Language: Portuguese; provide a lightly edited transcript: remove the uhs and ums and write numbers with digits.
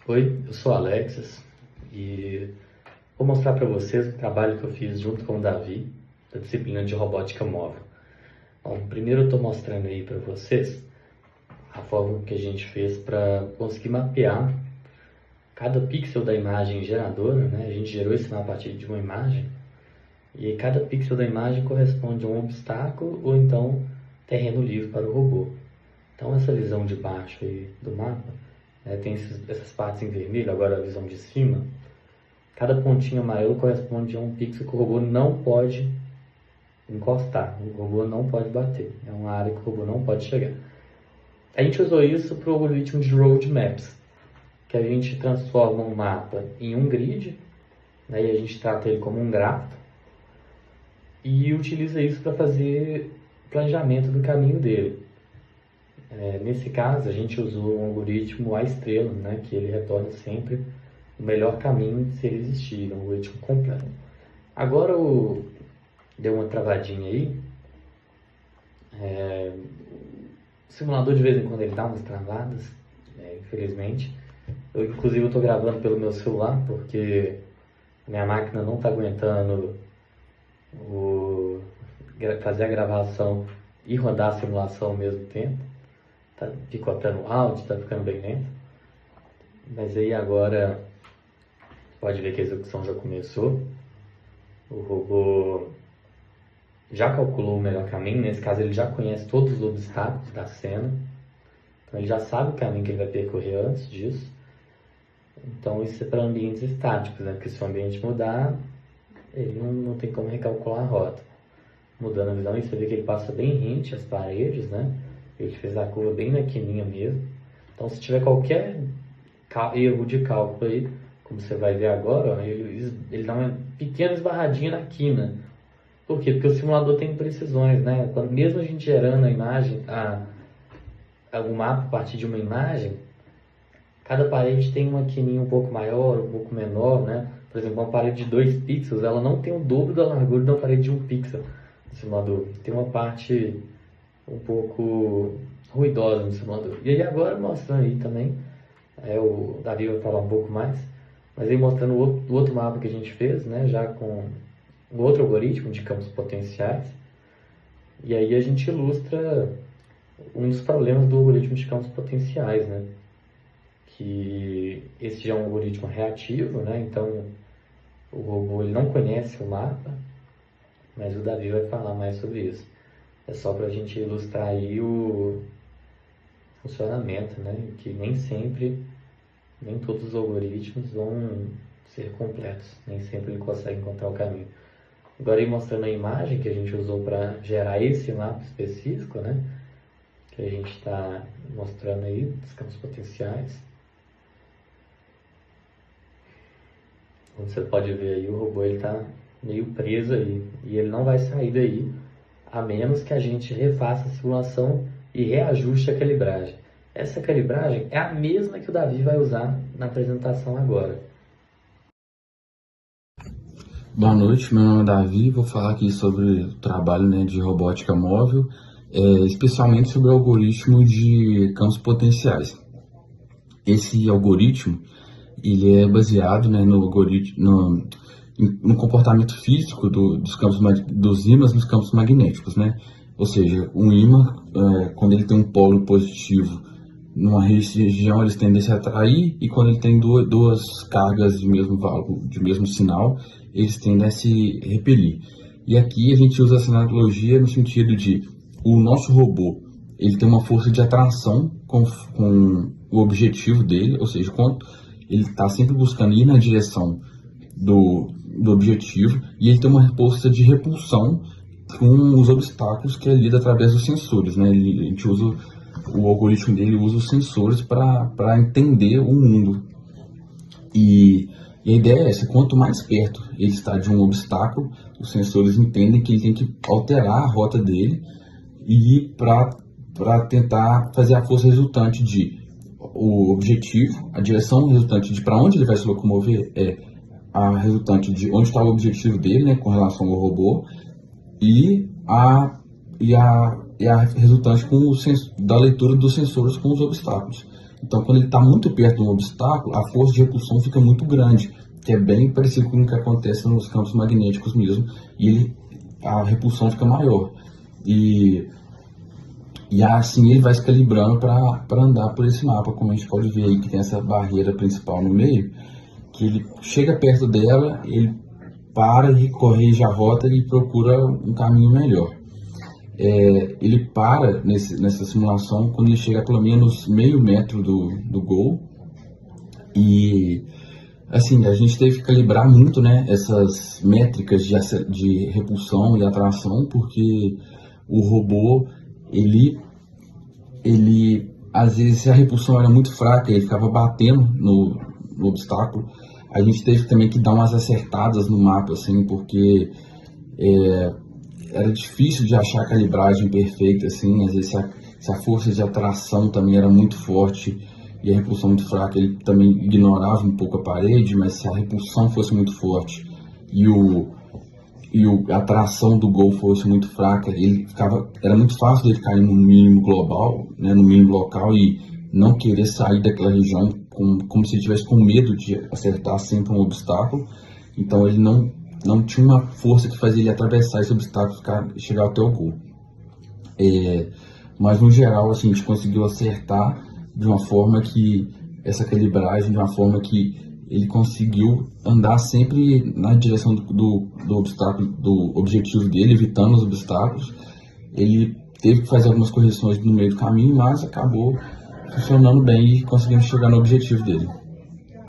Oi, eu sou Alexis e vou mostrar para vocês o trabalho que eu fiz junto com o Davi, da disciplina de robótica móvel. Bom, primeiro eu estou mostrando aí para vocês a forma que a gente fez para conseguir mapear cada pixel da imagem geradora, né? A gente gerou esse mapa a partir de uma imagem e cada pixel da imagem corresponde a um obstáculo ou então terreno livre para o robô. Então essa visão de baixo aí do mapa, tem essas partes em vermelho, agora a visão de cima. Cada pontinho amarelo corresponde a um pixel que o robô não pode encostar, o robô não pode bater. É uma área que o robô não pode chegar. A gente usou isso para o algoritmo de Roadmaps, que a gente transforma um mapa em um grid, né, e a gente trata ele como um grafo, e utiliza isso para fazer planejamento do caminho dele. Nesse caso, a gente usou um algoritmo A estrela, né, que ele retorna sempre o melhor caminho se ele existir, um algoritmo completo. Agora deu uma travadinha aí. O simulador de vez em quando ele dá umas travadas, infelizmente. Inclusive eu estou gravando pelo meu celular porque minha máquina não está aguentando fazer a gravação e rodar a simulação ao mesmo tempo. Tá picotando o áudio, tá ficando bem lento. Mas aí agora pode ver que a execução já começou. O robô já calculou o melhor caminho. Nesse caso ele já conhece todos os obstáculos da cena. Então ele já sabe o caminho que ele vai percorrer antes disso. Então isso é para ambientes estáticos, né? Porque se o ambiente mudar, ele não tem como recalcular a rota. Mudando a visão, você vê que ele passa bem rente às paredes, né? Ele fez a curva bem na quininha mesmo. Então se tiver qualquer erro de cálculo aí, como você vai ver agora, ó, ele dá uma pequena esbarradinha na quina. Por quê? Porque o simulador tem precisões, né? Mesmo a gente gerando a imagem, o mapa a partir de uma imagem, cada parede tem uma quininha um pouco maior, um pouco menor, né? Por exemplo, uma parede de 2 pixels, ela não tem o dobro da largura de uma parede de 1 pixel no simulador. Tem uma parte um pouco ruidosa no simulador. E aí agora mostrando aí também, o Davi vai falar um pouco mais, mas aí mostrando o outro mapa que a gente fez, né, já com o outro algoritmo de campos potenciais. E aí a gente ilustra um dos problemas do algoritmo de campos potenciais, né, que esse já é um algoritmo reativo, né, então o robô ele não conhece o mapa, mas o Davi vai falar mais sobre isso. É só para a gente ilustrar aí o funcionamento, né? Que nem todos os algoritmos vão ser completos, nem sempre ele consegue encontrar o caminho. Agora aí mostrando a imagem que a gente usou para gerar esse mapa específico, né? Que a gente está mostrando aí, dos campos potenciais. Como você pode ver aí, o robô está meio preso aí, e ele não vai sair daí, a menos que a gente refaça a simulação e reajuste a calibragem. Essa calibragem é a mesma que o Davi vai usar na apresentação agora. Boa noite, meu nome é Davi, vou falar aqui sobre o trabalho, né, de robótica móvel, especialmente sobre o algoritmo de campos potenciais. Esse algoritmo ele é baseado, né, no comportamento físico dos ímãs nos campos magnéticos, né? Ou seja, um ímã, quando ele tem um polo positivo numa região, eles tendem a se atrair, e quando ele tem duas cargas de mesmo sinal, eles tendem a se repelir. E aqui a gente usa essa analogia no sentido de o nosso robô ele tem uma força de atração com o objetivo dele, ou seja, quando ele está sempre buscando ir na direção do objetivo, e ele tem uma força de repulsão com os obstáculos que é lida através dos sensores, né? A gente usa o algoritmo dele, usa os sensores para entender o mundo. E a ideia é essa: quanto mais perto ele está de um obstáculo, os sensores entendem que ele tem que alterar a rota dele e para tentar fazer a força resultante de o objetivo, a direção resultante de para onde ele vai se locomover a resultante de onde está o objetivo dele, né, com relação ao robô, e a resultante da leitura dos sensores com os obstáculos. Então, quando ele está muito perto de um obstáculo, a força de repulsão fica muito grande, que é bem parecido com o que acontece nos campos magnéticos mesmo, e a repulsão fica maior. E assim ele vai se calibrando para andar por esse mapa, como a gente pode ver aí que tem essa barreira principal no meio, que ele chega perto dela, ele para e corrige a rota e procura um caminho melhor. Ele para nessa simulação quando ele chega a pelo menos meio metro do gol. E assim, a gente teve que calibrar muito, né, essas métricas de repulsão e atração, porque o robô, ele às vezes, se a repulsão era muito fraca, ele ficava batendo no obstáculo. A gente teve também que dar umas acertadas no mapa, assim, porque era difícil de achar a calibragem perfeita, assim. Às vezes, se a força de atração também era muito forte e a repulsão muito fraca, ele também ignorava um pouco a parede, mas se a repulsão fosse muito forte e a atração do gol fosse muito fraca, era muito fácil dele cair no mínimo global, né, no mínimo local, e não querer sair daquela região como se ele estivesse com medo de acertar sempre um obstáculo. Então ele não tinha uma força que fazia ele atravessar esse obstáculo e chegar até o gol. Mas no geral, assim, a gente conseguiu acertar de uma forma que essa calibragem, de uma forma que ele conseguiu andar sempre na direção do obstáculo, do objetivo dele, evitando os obstáculos. Ele teve que fazer algumas correções no meio do caminho, mas acabou funcionando bem e conseguimos chegar no objetivo dele.